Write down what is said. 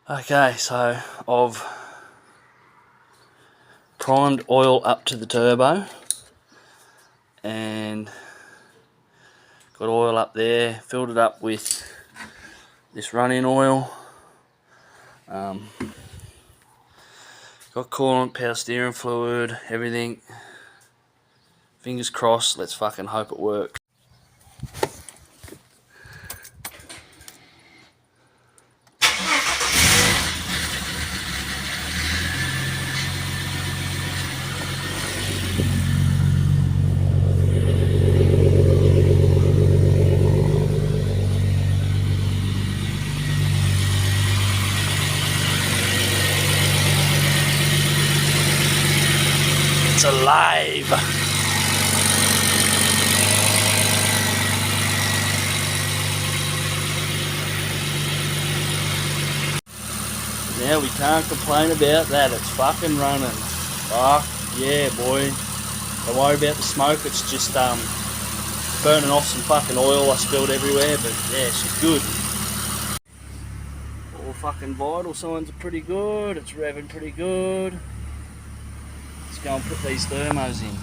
Okay, so I've primed oil up to the turbo and got oil up there, filled it up with this run-in oil. Got coolant, power steering fluid, everything. Fingers crossed, let's fucking hope it works. It's alive! Now we can't complain about that, it's fucking running. Fuck yeah, boy. Don't worry about the smoke, it's just burning off some fucking oil I spilled everywhere, but yeah, she's good. All fucking vital signs are pretty good, it's revving pretty good. Let's go and put these thermos in.